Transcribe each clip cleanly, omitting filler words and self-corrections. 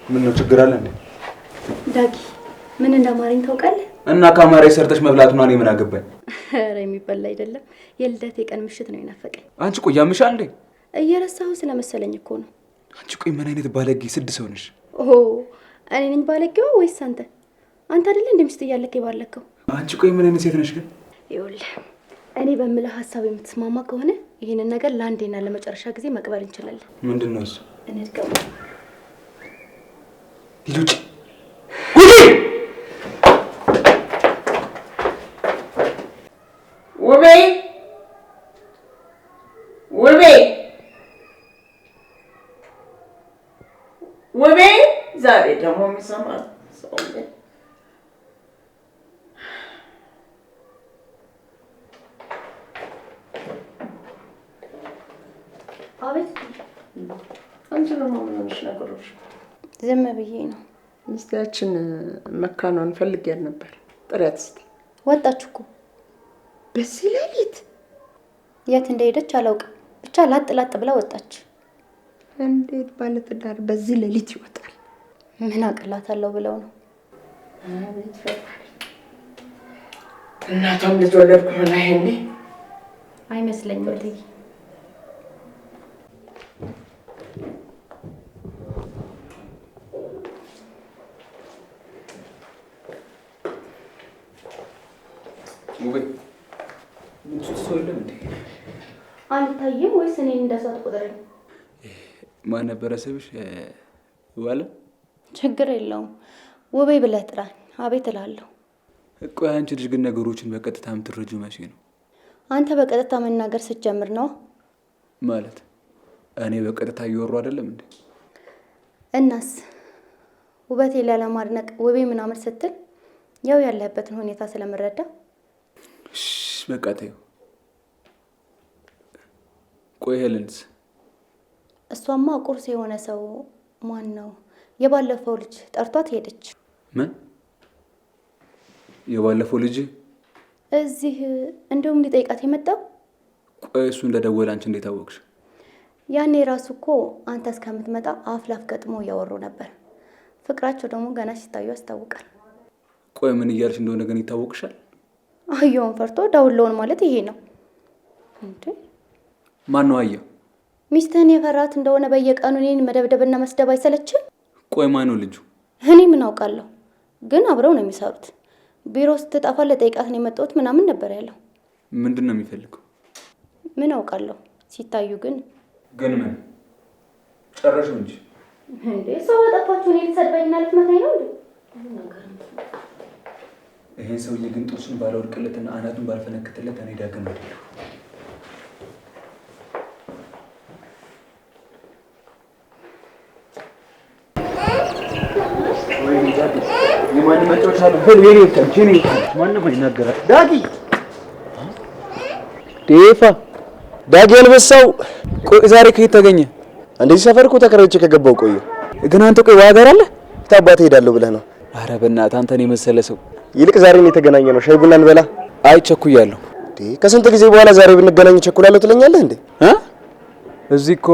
ምን ነው ችግር አለ እንዴ? ዳጊ ምን እንደማረኝ ታውቃለህ? እና ካማራይ ሰርተሽ መብላቱን እኔ ምን አገባኝ? ኧረ የሚበላ አይደለም የልደቴ ቀን ምሽት ነው የናፈቀኝ። አንቺ ቆይ ያምሻል እንዴ? እየረሳሁ ስለመሰለኝ እኮ ነው። አንቺ ቆይ ምን አይነት ባለጌ ስድ ሰው ነሽ? እኔ ነኝ ባለጌው ወይስ አንተ? አንተ አይደለ እንደ ሚስት እያለከ ባለከው? አንቺ ቆይ ምን አይነት ሴት ነሽ ግን? ይኸውልህ እኔ በምልህ ሀሳብ የምትስማማ ከሆነ ይሄንን ነገር ለአንዴና ለመጨረሻ ጊዜ መቅበር እንችላለን። ምንድነው እሱ? እንድገም ልጅ ውቤ ዛሬ ደግሞ የሚሰማ ሰው አቤት። አንቺ ደግሞ ምን ሆነሽ ነገሮች? ዝም ብዬ ነው። ሚስታችን መካኗን ፈልጊያት ነበር። ጥሪያት እስኪ። ወጣች እኮ በዚህ ሌሊት። የት እንደሄደች አላውቅም፣ ብቻ ላጥ ላጥ ብላ ወጣች። እንዴት ባለትዳር በዚህ ሌሊት ይወጣል? ምን አቅላታለሁ ብለው ነው። አቤት ፈጣሪ። እናቷም ልጅ ወለድኩ ሆና ይሄኔ አይመስለኝም እትዬ። ውቤ ምን ሰው የለም እንዴ? አንታይም ወይስ እኔን እንደሳት ቁጥረኝ? ማን ነበረ ስብሽ? ዋለ ችግር የለውም ውቤ ብለህ ጥራኝ፣ አቤት እላለሁ። እኮ አንቺ ልጅ ግን ነገሮችን በቀጥታ የምትረጂው መቼ ነው? አንተ በቀጥታ መናገር ስትጀምር ነው። ማለት እኔ በቀጥታ እየወሩ አይደለም እንዴ? እናስ ውበቴ ላለማድነቅ ውቤ ምናምን ስትል ያው ያለህበትን ሁኔታ ስለምረዳ በቃ ተይው። ቆይ ሄለንስ? እሷማ ቁርስ የሆነ ሰው ማን ነው የባለፈው ልጅ ጠርቷት ሄደች። ምን የባለፈው ልጅ እዚህ እንደውም ሊጠይቃት የመጣው? ቆይ እሱ እንደደወለ አንቺ እንዴት አወቅሽ? ያኔ ራሱ እኮ አንተ እስከምትመጣ አፍ ላፍ ገጥሞ እያወሩ ነበር። ፍቅራቸው ደግሞ ገና ሲታዩ ያስታውቃል። ቆይ ምን እያልሽ እንደሆነ ግን ይታወቅሻል? አየውን ፈርቶ ዳውለውን ማለት ይሄ ነው እንዴ? ማን ነው አየው? ሚስትህን የፈራት እንደሆነ በየቀኑ እኔን መደብደብና መስደብ አይሰለችም? ቆይ ማን ነው ልጁ? እኔ ምን አውቃለሁ፣ ግን አብረው ነው የሚሰሩት። ቢሮ ስትጠፋ ለጠይቃት ነው የመጣሁት ምናምን ነበር ያለው። ምንድን ነው የሚፈልገው? ምን አውቃለሁ። ሲታዩ ግን ምን ጨረሹ እንጂ እንዴ? ሰው አጠፋችሁ እኔ ልትሰድበኝና ልትመታኝ ነው እንዴ? ይሄን ሰውዬ ግን ጥርሱን ባላወልቅለትና አናቱን ባልፈነክትለት እኔ ዳግም አይደለሁ። የማንም መጫወቻ ነው። የኔ ብቻ የኔ ማንም አይናገራል። ዳጊ ዴፋ ዳጊ አልበሳው። ቆይ ዛሬ ከየት ተገኘ? እንደዚህ ሰፈር እኮ ተከራይቼ ከገባው ቆየ። ግን አንተ ቆይ ዋጋር አለ ታባቴ ሄዳለሁ ብለህ ነው? ኧረ በእናትህ አንተን የመሰለ ሰው። ይልቅ ዛሬ ነው የተገናኘ ነው። ሻይ ቡና እንበላ። አይ ቸኩያለሁ። ከስንት ጊዜ በኋላ ዛሬ ብንገናኝ ቸኩላለሁ ትለኛለህ እንዴ? እዚህ እኮ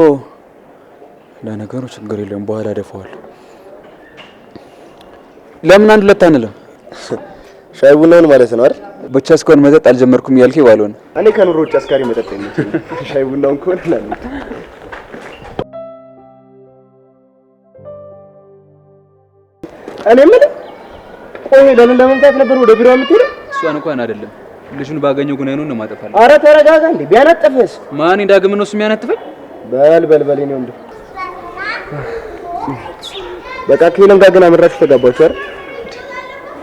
ለነገሩ ችግር የለም በኋላ ደፋዋለሁ። ለምን አንድ ሁለት አንልም? ሻይ ቡናውን ማለት ነው አይደል? ብቻ እስካሁን መጠጥ አልጀመርኩም ያልከኝ ባልሆነ እኔ ከኑሮ ውጭ አስካሪ መጠጥ የለኝም። ሻይ ቡናውን ከሆነ ለምን እኔ ምን ቆይ ለምን ለመምጣት ነበር ወደ ቢሮ የምትሄደው? እሷን እንኳን አይደለም ልጁን ባገኘው ግን አይኑን ነው ማጠፋለሁ። ኧረ ተረጋጋ እንዴ! ቢያነጥፍስ? ማን ዳግም ነው የሚያነጥፈኝ? በል እኔ ወንድ በቃ ከሄለን ጋር ግን አመራችሁ ተጋባችሁ አይደል?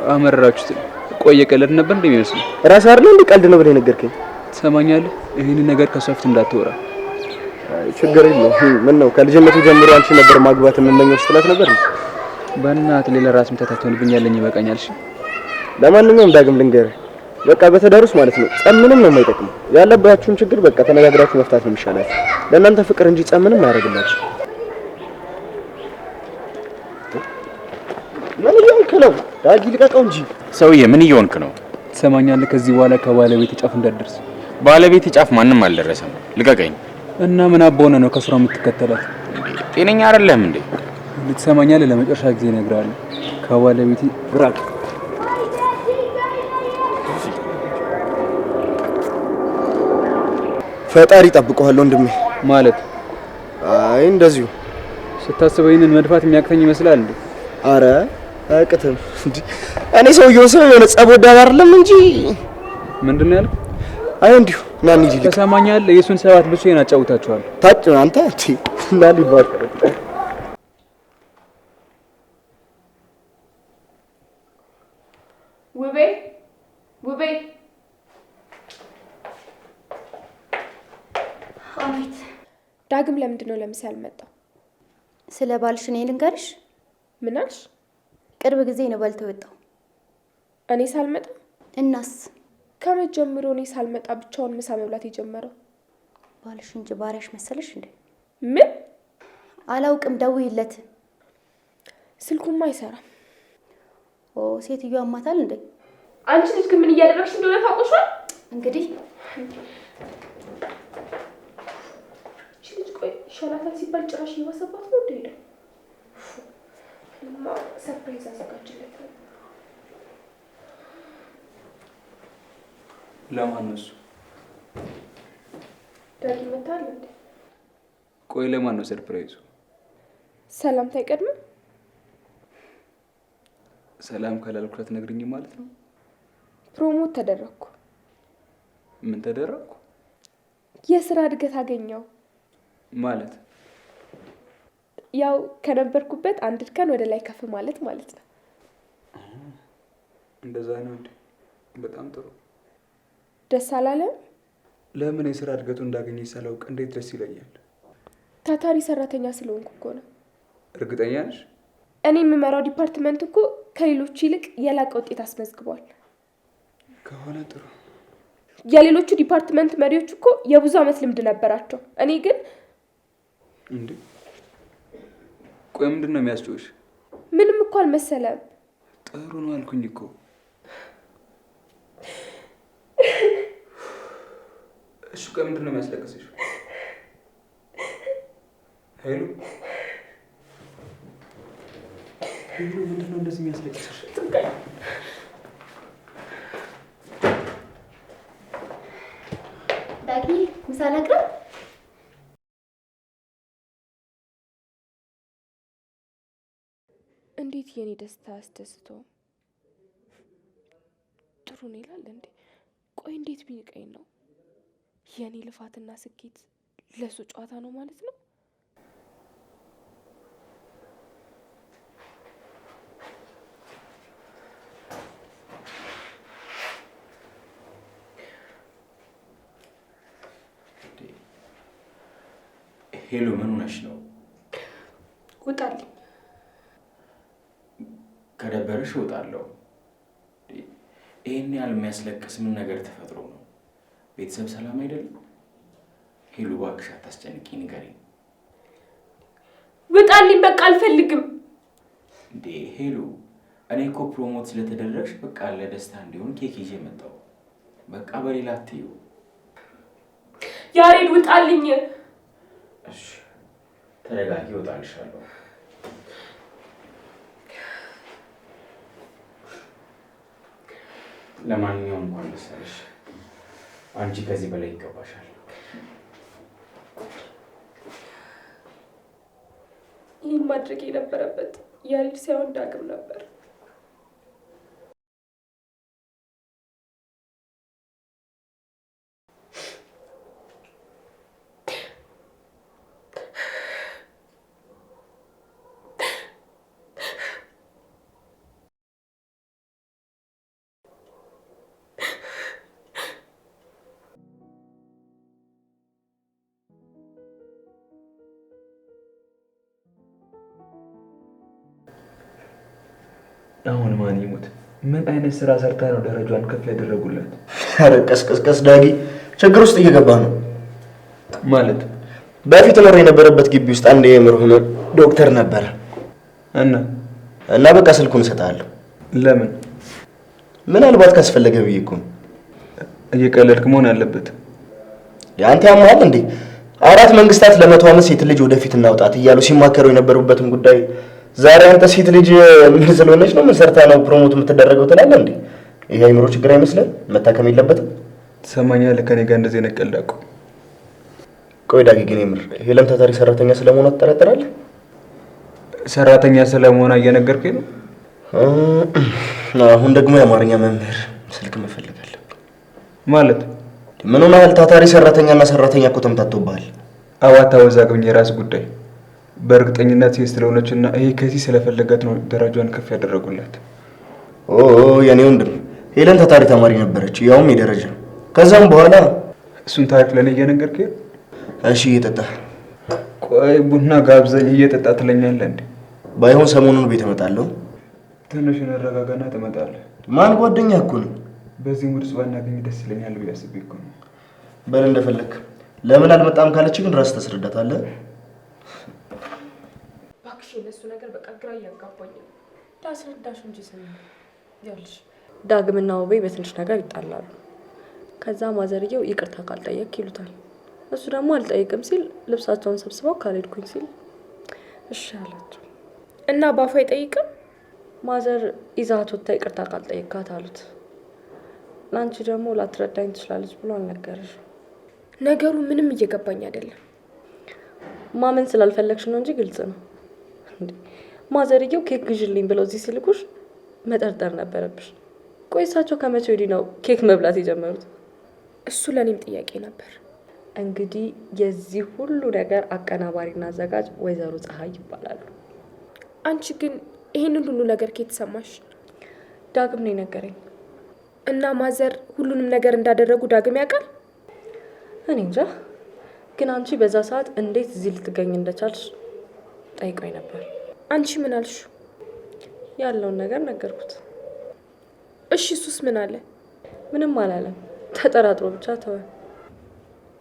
አመራችሁ። ቆየ ቀለድ ነበር እንደሚመስለው ራስ አይደል እንዴ? ቀልድ ነው ብለህ ነገርከኝ። ትሰማኛለህ? ይሄን ነገር ከሷፍት እንዳትወራ። ችግር የለውም። ምን ነው ከልጅነቱ ጀምሮ አንቺ ነበር ማግባት የምመኘው ስትላት ነበር እንዴ? በእናትህ ሌላ ራስ ምታታቸውን ያለኝ ይበቃኛል። እሺ ለማንኛውም ዳግም ልንገርህ፣ በቃ በትዳር ውስጥ ማለት ነው ጸብ ምንም ነው የማይጠቅመው። ያለባችሁን ችግር በቃ ተነጋግራችሁ መፍታት ነው የሚሻላችሁ። ለእናንተ ፍቅር እንጂ ጸብ ምንም አያደርግላችሁ። ምን እየሆንክ ነው ዳጊ? ልቀቀው እንጂ ሰውዬ። ምን እየሆንክ ነው? ትሰማኛለህ? ከዚህ በኋላ ከባለቤት ጫፍ እንዳትደርስ። ባለቤት ጫፍ ማንም አልደረሰም። ልቀቀኝ። እና ምን አባውነ ነው ከስራ የምትከተላት? ጤነኛ አይደለም እንዴ? ልትሰማኛለህ? ለመጨረሻ ጊዜ እነግርሃለሁ። ከባለቤቴ ራቅ። ፈጣሪ ጠብቀዋል ወንድሜ። ማለት አይ እንደዚሁ ስታስበው ይሄንን መድፋት የሚያቅተኝ ይመስላል እንዴ? አረ አያቅትም እንዴ? እኔ ሰውየውን ሰው የሆነ ጸብ ወዳድ አይደለም እንጂ። ምንድን ነው ያልኩት? አይ እንዲሁ ና እንሂድ። ተሰማኛለህ? የሱን ሰባት ብቻዬን አጫውታችኋለሁ። ታጭ አንተ እንዴ ና ሊባል ውቤ አቤት። ዳግም ለምንድን ነው ለምሳ ያልመጣው? ስለ ባልሽ እኔ ልንገርሽ? ምን አልሽ? ቅርብ ጊዜ ነው በልቶ የወጣው። እኔ ሳልመጣ? እናስ ከመቼ ጀምሮ እኔ ሳልመጣ ብቻውን ምሳ መብላት የጀመረው? ባልሽ እንጂ ባሪያሽ መሰለሽ እንዴ? ምን? አላውቅም፣ ደውይለት። ስልኩማ አይሰራም። ኦ ሴትዮዋ አማታል እንዴ? አንቺ ልጅ ግን ምን እያደረግሽ እንደሆነ ታውቆሻል? እንግዲህ እሺ ልጅ ቆይ ሸላታል ሲባል ጭራሽ እየባሰባት ነው እንዴ? ለማ ሰርፕራይዝ አዘጋጅለት። ለማን ነው እሱ? ዳጊ መታል እንዴ? ቆይ ለማን ነው ሰርፕራይዙ? ሰላምታ አይቀድምም? ሰላም ካላልኩት ነግሪኝ ማለት ነው? ፕሮሞት ተደረኩ። ምን ተደረኩ? የስራ እድገት አገኘው ማለት ያው ከነበርኩበት አንድ እርከን ወደ ላይ ከፍ ማለት ነው። እንደዛ ነው እንዴ? በጣም ጥሩ። ደስ አላለም? ለምን የስራ እድገቱ እንዳገኘ ሳላውቅ እንዴት ደስ ይለኛል? ታታሪ ሰራተኛ ስለሆንኩ እኮ ነው። እርግጠኛ ነሽ? እኔ የምመራው ዲፓርትመንት እኮ ከሌሎቹ ይልቅ የላቀ ውጤት አስመዝግቧል። ከሆነ ጥሩ። የሌሎቹ ዲፓርትመንት መሪዎች እኮ የብዙ አመት ልምድ ነበራቸው። እኔ ግን እንዴ? ቆይ ምንድን ነው የሚያስጨውሽ? ምንም እኮ አልመሰለም። ጥሩ ነው አልኩኝ እኮ። እሺ ቆይ ምንድን ነው የሚያስለቅስሽ? ሄሎ ምንድን ነው እንደዚህ የሚያስለቅስሽ? ዳጊ ምሳ ላቅርብ? እንዴት የኔ ደስታ አስደስቶ ጥሩ ነው ይላል እንዴ? ቆይ እንዴት ቢንቀኝ ነው? የኔ ልፋትና ስኬት ለሱ ጨዋታ ነው ማለት ነው? ሄሎ ምን ሆነሽ ነው? ውጣልኝ። ከደበረሽ እወጣለሁ። ይሄን ያህል የሚያስለቅስ ምን ነገር ተፈጥሮ ነው? ቤተሰብ ሰላም አይደለም? ሄሎ እባክሽ አታስጨንቂ፣ ንገሪኝ። ውጣልኝ፣ በቃ አልፈልግም። እንዴ ሄሎ እኔ እኮ ፕሮሞት ስለተደረግሽ በቃ ለደስታ እንዲሆን ኬክ ይዤ መጣሁ። በቃ በሌላ አትዩ። ያሬድ ውጣልኝ። እሺ ተረጋጊ፣ እወጣልሻለሁ። ለማንኛውም እንኳን ደስ አለሽ። አንቺ ከዚህ በላይ ይገባሻል። ይህን ማድረግ የነበረበት ያሬድ ሳይሆን ዳግም ነበር። አሁን ማን ይሙት ምን አይነት ስራ ሰርታ ነው ደረጃዋን ከፍ ያደረጉላት? ኧረ ቀስቀስ ዳጊ፣ ችግር ውስጥ እየገባ ነው ማለት። በፊት ኖር የነበረበት ግቢ ውስጥ አንድ የምር ሆነ ዶክተር ነበረ እና በቃ ስልኩን እሰጥሃለሁ። ለምን? ምናልባት ካስፈለገ ብዬ እኮ። እየቀለድክ መሆን አለበት። ያንተ ያማል እንዴ? 4 መንግስታት ለ100 ዓመት ሴት ልጅ ወደፊት እናውጣት እያሉ ሲማከሩ የነበሩበትን ጉዳይ ዛሬ አንተ ሴት ልጅ ምን ስለሆነች ነው ምን ሰርታ ነው ፕሮሞት የምትደረገው ትላለህ እንዴ? ይሄ አይምሮ ችግር አይመስልም? መታከም የለበትም? ትሰማኛለህ? ከኔ ጋር እንደዚህ ነቀልዳቁ። ቆይ ዳጊ ግን የምር ሄለም ታታሪ ሰራተኛ ስለመሆኗ ትጠረጥራለህ? ሰራተኛ ስለመሆኗ እየነገርከኝ ነው? አሁን ደግሞ የአማርኛ መምህር ስልክ መፈለግ አለብኝ። ማለት ምን ሆነሃል? ታታሪ ሰራተኛና ሰራተኛ እኮ ተምታቶብሃል። አዋታ ወዛግብኝ የራስ ጉዳይ። በእርግጠኝነት ሴት ስለሆነችና ይሄ ከዚህ ስለፈለጋት ነው ደረጃዋን ከፍ ያደረጉላት። የኔ ወንድም ሄለን ታታሪ ተማሪ ነበረች፣ ያውም የደረጃ። ከዛም በኋላ እሱን ታሪክ ለኔ እየነገርከኝ። እሺ እየጠጣ ቆይ ቡና ጋብዘኝ እየጠጣ ትለኛለህ እንዴ? ባይሆን ሰሞኑን ቤት እመጣለሁ። ትንሽ እንረጋጋና ትመጣለህ። ማን ጓደኛ እኮ ነው። በዚህ ሙድ ባናገኝ ደስ ይለኛል ብዬ አስቤ እኮ ነው። በል እንደፈለክ። ለምን አልመጣም ካለች ግን ራስ ታስረዳታለህ። እባክሽ የነሱ ነገር በቃ ግራ እያጋባኝ ነው። ዳስረዳሽ እንጂ ስሚ። ይኸውልሽ ዳግምና ውቤ በትንሽ ነገር ይጣላሉ። ከዛ ማዘርየው ይቅርታ ካልጠየቅ ይሉታል። እሱ ደግሞ አልጠይቅም ሲል ልብሳቸውን ሰብስበው ካልሄድኩኝ ሲል እሺ አላቸው እና ባፋ አይጠይቅም። ማዘር ይዛት ወጥታ ይቅርታ ካልጠየቃት አሉት። ላንቺ ደግሞ ላትረዳኝ ትችላለች ብሎ አልነገረሽ። ነገሩ ምንም እየገባኝ አይደለም። ማመን ስላልፈለግሽ ነው እንጂ ግልጽ ነው። ማዘርየው ኬክ ግዢልኝ ብለው እዚህ ሲልኩሽ መጠርጠር ነበረብሽ። ቆይ እሳቸው ከመቼ ወዲህ ነው ኬክ መብላት የጀመሩት? እሱ ለኔም ጥያቄ ነበር። እንግዲህ የዚህ ሁሉ ነገር አቀናባሪና አዘጋጅ ወይዘሮ ፀሐይ ይባላሉ። አንቺ ግን ይሄንን ሁሉ ነገር ከየት ሰማሽ? ዳግም ነው የነገረኝ። እና ማዘር ሁሉንም ነገር እንዳደረጉ ዳግም ያውቃል? እኔ እንጃ። ግን አንቺ በዛ ሰዓት እንዴት እዚህ ልትገኝ እንደቻልሽ ጠይቆኝ ነበር። አንቺ ምን አልሽ? ያለውን ነገር ነገርኩት። እሺ እሱስ ምን አለ? ምንም አላለም። ተጠራጥሮ ብቻ ተወ።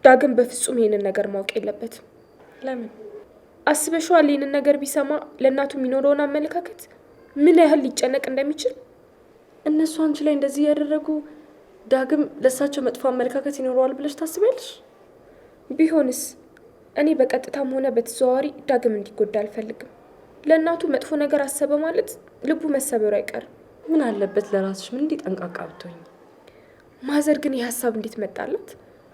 ዳግም በፍጹም ይሄንን ነገር ማወቅ የለበትም። ለምን አስበሽዋል? ይሄንን ነገር ቢሰማ ለእናቱ የሚኖረውን አመለካከት ምን ያህል ሊጨነቅ እንደሚችል። እነሱ አንቺ ላይ እንደዚህ ያደረጉ ዳግም ለእሳቸው መጥፎ አመለካከት ይኖረዋል ብለሽ ታስቢያለሽ? ቢሆንስ? እኔ በቀጥታም ሆነ በተዘዋዋሪ ዳግም እንዲጎዳ አልፈልግም። ለእናቱ መጥፎ ነገር አሰበ ማለት ልቡ መሰበሩ አይቀርም። ምን አለበት ለራስሽ ምን እንዲጠንቃቃ ብትሆኝ። ማዘር ግን የሀሳብ እንዴት መጣላት?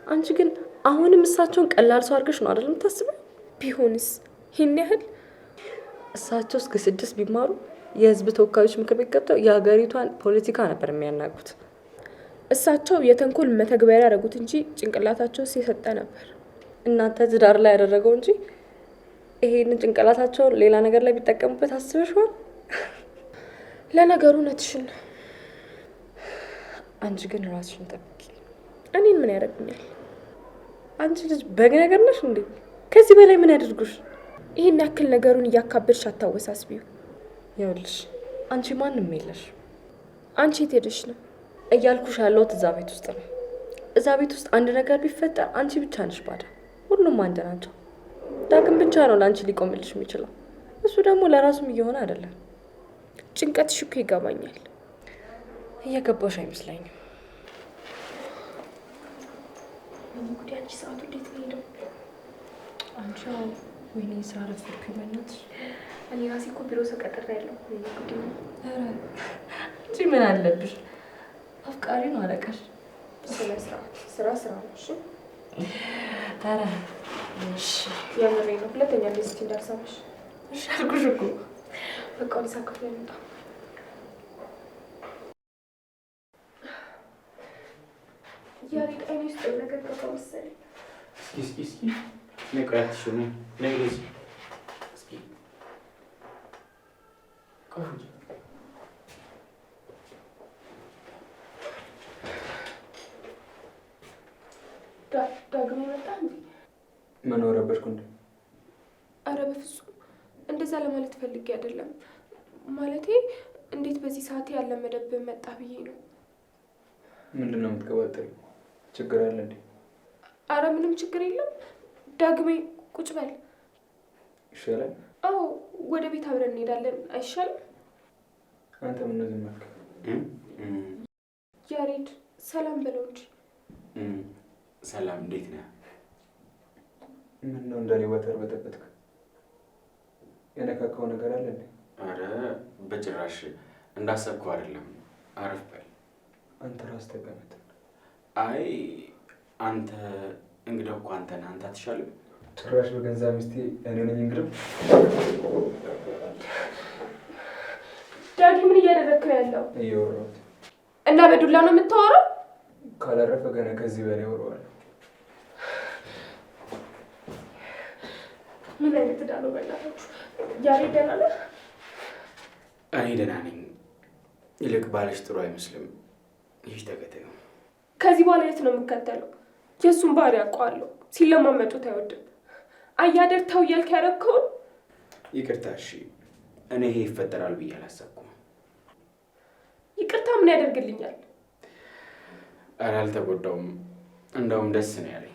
አንቺ ግን አሁንም እሳቸውን ቀላል ሰው አድርገሽ ነው አይደለም ታስበው? ቢሆንስ? ይሄን ያህል እሳቸው እስከ 6 ቢማሩ የህዝብ ተወካዮች ምክር ቤት ገብተው የሀገሪቷን ፖለቲካ ነበር የሚያናጉት። እሳቸው የተንኮል መተግበሪያ ያደረጉት እንጂ ጭንቅላታቸው የሰጠ ነበር። እናንተ ትዳር ላይ ያደረገው እንጂ ይሄንን ጭንቅላታቸውን ሌላ ነገር ላይ ቢጠቀሙበት አስበሽዋል? ለነገሩ እውነትሽን። አንቺ ግን ራስሽን ጠብቂ። እኔን ምን ያደርጉኛል? አንቺ ልጅ በግ ነገር ነሽ እንዴ? ከዚህ በላይ ምን ያደርጉሽ? ይሄን ያክል ነገሩን እያካበድሽ አታወሳስቢው። ይኸውልሽ አንቺ ማንም የለሽ። አንቺ የት ሄደሽ ነው? እያልኩሽ ያለሁት እዛ ቤት ውስጥ ነው። እዛ ቤት ውስጥ አንድ ነገር ቢፈጠር አንቺ ብቻ ነሽ ባዳ። ሁሉም አንድ ናቸው። ዳግም ብቻ ነው ለአንቺ ሊቆምልሽ የሚችለው። እሱ ደግሞ ለራሱም እየሆነ አይደለም። ጭንቀትሽ እኮ ይገባኛል። እየገባሽ አይመስለኝም። እንግዲህ አንቺ ሰዓቱ እንዴት ነው ሄደው? አንቺ ወይኔ ስራ ረፈድኩኝ በእናትሽ። እኔ ራሴ እኮ ቢሮ ሰው ቀጥሬ ያለሁ። እንግዲህ እንጂ ምን አለብሽ? አፍቃሪ ነው አለቃሽ። ስለ ስራ ነው። እሺ ኧረ እሺ የምሬ ነው። ሁለተኛ እንደዚህ እንዳልሰማሽ እሺ አልኩሽ እኮ። በቃ ሊሳካፍ ነው የመጣው። ያሬድ አይኔ ውስጥ ነገር ገባ መሰለኝ። እስኪ ነይ ቆይ አትሽኝ። ነይ ልጅ እስኪ ቆይ ዳግም መጣ እንዴ? ምን ወረበሽኩ እንዴ? አረ በፍጹም እንደዛ ለማለት ፈልጌ አይደለም። ማለቴ እንዴት በዚህ ሰዓት ያለ መደብ መጣ ብዬ ነው። ምንድነው የምትቀባጥሪው? ችግር አለ እንዴ? አረ ምንም ችግር የለም። ዳግሜ ቁጭ በል። ይሻላል? አዎ ወደ ቤት አብረን እንሄዳለን አይሻልም? አንተ ምን ነው ዝም አልክ? ያሬድ ሰላም በለው እንጂ። ሰላም እንዴት ነህ? ምን ነው እንደኔ ወተር በጠበጥክ? የነካካው ነገር አለ እንዴ? ጭራሽ እንዳሰብኩ አይደለም። አረፍ በል። አንተ ራስ ተቀመጥ። አይ አንተ እንግዳው እኮ አንተ ነህ። አንተ አትሻልም? ጭራሽ በገንዛ ሚስቴ እኔ ነኝ እንግዳው። ዳጊ ምን እያደረግክ ነው ያለው? እየወራሁት። እና በዱላ ነው የምታወራው? ካላረፈ ገና ከዚህ በላይ ወረዋለሁ። ምን አይነት ዕዳ ነው በእናታችሁ? ያሬድ ደህና ነህ? እኔ ደህና ነኝ። ይልቅ ባለሽ ጥሩ አይመስልም። ይህ ተከታዩ ከዚህ በኋላ የት ነው የምከተለው? የእሱን ባህሪ አውቀዋለሁ። ሲለማመጡት አይወድም። አያደር ተው እያልክ ያደረግከውን። ይቅርታ። እሺ እኔ ይሄ ይፈጠራል ብዬ አላሰብኩም። ይቅርታ ምን ያደርግልኛል? ኧረ አልተጎዳውም። እንደውም ደስ ነው ያለኝ።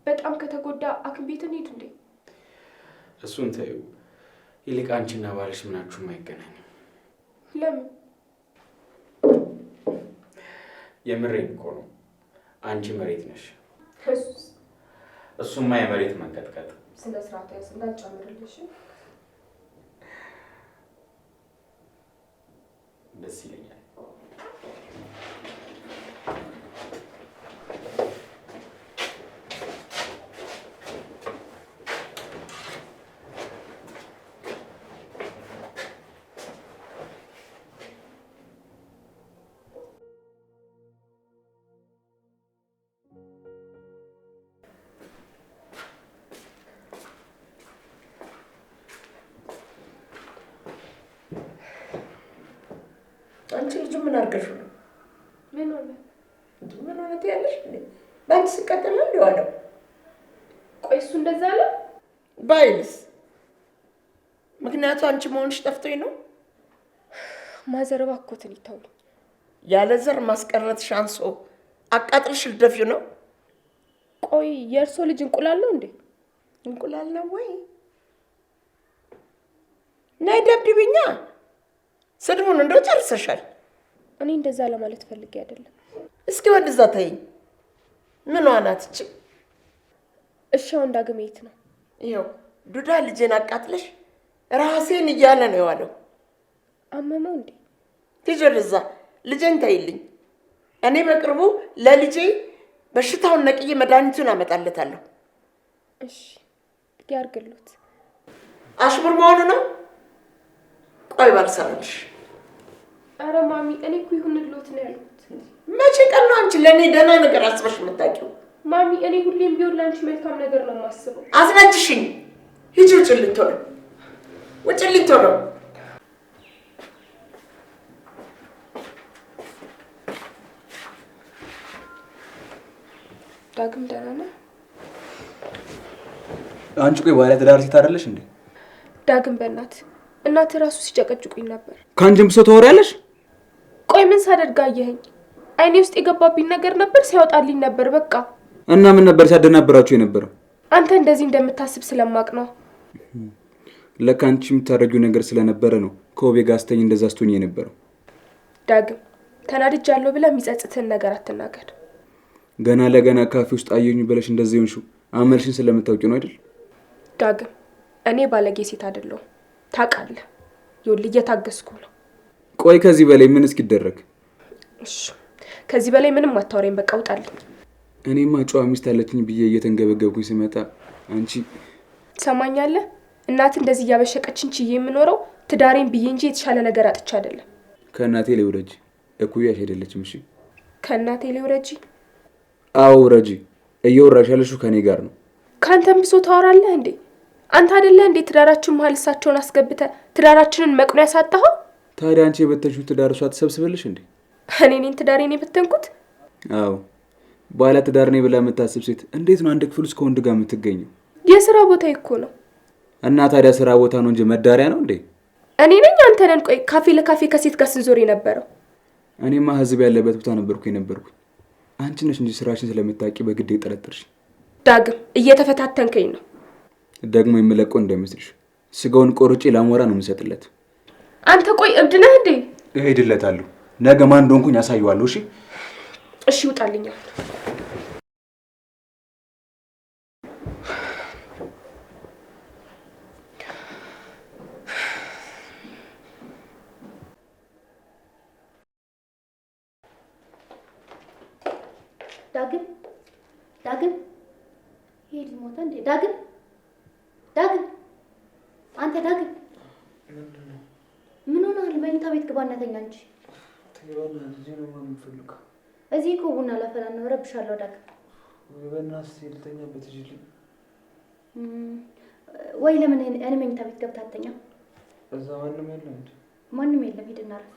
በጣም ከተጎዳ ሐኪም ቤት እንሂድ እንዴ? እሱን ተይው። ይልቅ አንቺና ባልሽ ምናችሁም አይገናኝም። ለምን? የምሬን እኮ ነው። አንቺ መሬት ነሽ፣ እሱስ? እሱማ የመሬት መንቀጥቀጥ። ስነ ስርዓት ያዝ እንዳልጨምርልሽ። ደስ ይለኛል። አንቺ ልጅ ምን አድርገሽ ነው? ምን ሆነ? ምን ሆነ ትያለሽ እንዴ? ባንቺ ስቀጥል ነው ያለው። ቆይ እሱ እንደዛ አለ ባይልስ? ምክንያቱ አንቺ መሆንሽ ጠፍቶኝ ነው። ማዘር እባክዎትን ይተውኝ። ያለ ዘር ማስቀረት ሻንሶ አቃጥልሽ ልደፊው ነው። ቆይ የእርሶ ልጅ እንቁላል ነው እንዴ? እንቁላል ነው ወይ? ነይ ደብድብኛ። ስድቡን እንደው ጨርሰሻል። እኔ እንደዛ ለማለት ፈልጌ አይደለም። እስኪ ወደዛ ተይኝ። ምን ዋናት እቺ? እሺ አሁን ዳግም የት ነው? ይኸው ዱዳ ልጄን አቃጥለሽ ራሴን እያለ ነው የዋለው። አመመው እንዴ? ሂጂ ወደዛ። ልጄን ተይልኝ። እኔ በቅርቡ ለልጄ በሽታውን ነቅዬ መድኃኒቱን አመጣለታለሁ። እሺ ያርግሉት። አሽሙር መሆኑ ነው። ቆይ ባልሰራልሽ። አረ ማሚ እኔ እኮ ይሁንልዎት ነው ያልኩት። መቼ ቀን ነው አንቺ ለእኔ ደህና ነገር አስበሽ የምታውቂው? ማሚ እኔ ሁሌም ቢሆን ለአንቺ መልካም ነገር ነው የማስበው። አዝናጅሽኝ። ሂጂ ውጭልኝ ቶሎ፣ ውጭልኝ ቶሎ። ዳግም ደህና ነህ? አንቺ ቆይ ባለ ትዳር ሴት አይደለሽ እንዴ? ዳግም በእናትህ እናትህ ራሱ ሲጨቀጭቁኝ ነበር። ከአንቺም ብሶ ታወሪያለሽ? ቆይ ምን ሳደርግ አየኸኝ? አይኔ ውስጥ የገባብኝ ነገር ነበር፣ ሲያወጣልኝ ነበር በቃ። እና ምን ነበር ሲያደናብራችሁ የነበረው? አንተ እንደዚህ እንደምታስብ ስለማቅ ነው። ለካ አንቺ የምታደርጊው ነገር ስለነበረ ነው ከውቤ ጋር ስተኝ እንደዛ ስትሆኝ የነበረው። ዳግም ተናድጃለሁ ብለህ የሚጸጽትህን ነገር አትናገር። ገና ለገና ካፌ ውስጥ አየሁኝ ብለሽ እንደዚህ ሆንሽው አመልሽን ስለምታውቂው ነው አይደል? ዳግም እኔ ባለጌ ሴት አይደለሁም ታውቃለህ። ይኸውልህ እየታገስኩ ነው። ቆይ ከዚህ በላይ ምን እስኪደረግ? እሺ ከዚህ በላይ ምንም አታወራኝ፣ በቃ ውጣልኝ። እኔማ ጨዋ ሚስት አለችኝ ብዬ እየተንገበገብኩኝ ስመጣ አንቺ ሰማኛለህ። እናት እንደዚህ እያበሸቀችን ችዬ የምኖረው ትዳሬን ብዬ እንጂ የተሻለ ነገር አጥቻ አይደለም። ከእናቴ ላይ ውረጂ። እኩያሽ አይደለችም። እሺ ከእናቴ ላይ ውረጂ? አዎ ውረጂ። እየወራሽ ያለሽው ከኔ ጋር ነው። ካንተም ብሶ ታወራለህ እንዴ? አንተ አይደለህ እንዴ ትዳራችሁን መሀል እሳቸውን አስገብተህ ትዳራችንን መቅኖ ያሳጣኸው? ታዲያ አንቺ የበተንሽው ትዳር እሷ ትሰብስብልሽ እንዴ? እኔ እኔን ትዳሬን የበተንኩት? አዎ ባለ ትዳር ነኝ ብላ የምታስብ ሴት እንዴት ነው አንድ ክፍል ውስጥ ከወንድ ጋር የምትገኘው? የስራ ቦታ እኮ ነው። እና ታዲያ ስራ ቦታ ነው እንጂ መዳሪያ ነው እንዴ? እኔ ነኝ አንተ ነን? ቆይ ካፌ ለካፌ ከሴት ጋር ስንዞር የነበረው? እኔማ ህዝብ ያለበት ቦታ ነበርኩኝ። አንቺ ነሽ እንጂ ስራሽን ስለምታውቂ በግድ የጠረጠርሽ። ዳግም እየተፈታተንከኝ ነው። ደግሞ የምለቀው እንዳይመስልሽ፣ ስጋውን ቆርጬ ላሞራ ነው የምሰጥለት። አንተ ቆይ እብድ ነህ እንዴ? እሄድለታለሁ። ነገ ማን እንደሆንኩኝ ያሳየዋለሁ። እሺ እሺ ውጣልኛል። ዳግም ዳግም ይሄ ልጅ ሞተ እንዴ? ዳግም ዳግም አንተ ዳግም ምን ሆነሃል? መኝታ ቤት ግባ እናተኛ እንጂ። ትገባና ልጅ ነው የምፈልገው። እዚህ እኮ ቡና ላፈላ ነው። እረብሻለሁ ዳግም። በእናትህ ልተኛበት ይችላል ወይ? ለምን እኔ መኝታ ቤት ገብታ አትተኛም? እዛ ማንም የለም እንዴ? ማንም የለም። ሂድና እረፍ።